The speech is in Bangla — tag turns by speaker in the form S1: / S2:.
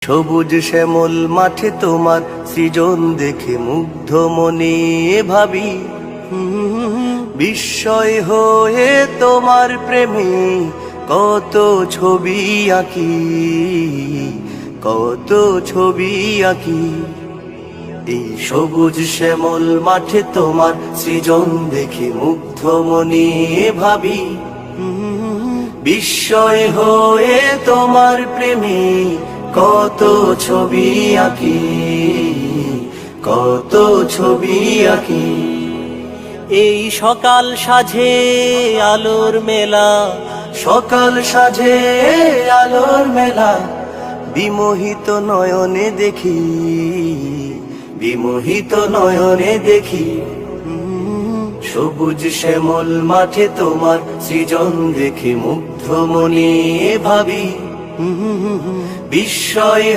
S1: সবুজ শ্যামল মাঠে তোমার সৃজন দেখে মুগ্ধ মনে ভাবি, বিস্ময় হয়ে তোমার প্রেমে কত ছবি আঁকি, কত ছবি আঁকি। এই সবুজ শ্যামল মাঠে তোমার সৃজন দেখে মুগ্ধ মনে ভাবি, বিস্ময় হয়ে তোমার প্রেমে কত ছবি আঁকি, কত ছবি আঁকি। এই সকাল সাজে আলোর মেলা, সকাল সাজে আলোর মেলা, বিমোহিত নয়নে দেখি, বিমোহিত নয়নে দেখি। সবুজ শ্যামল মাঠে তোমার সৃজন দেখে মুগ্ধ মনে ভাবি, বিস্ময়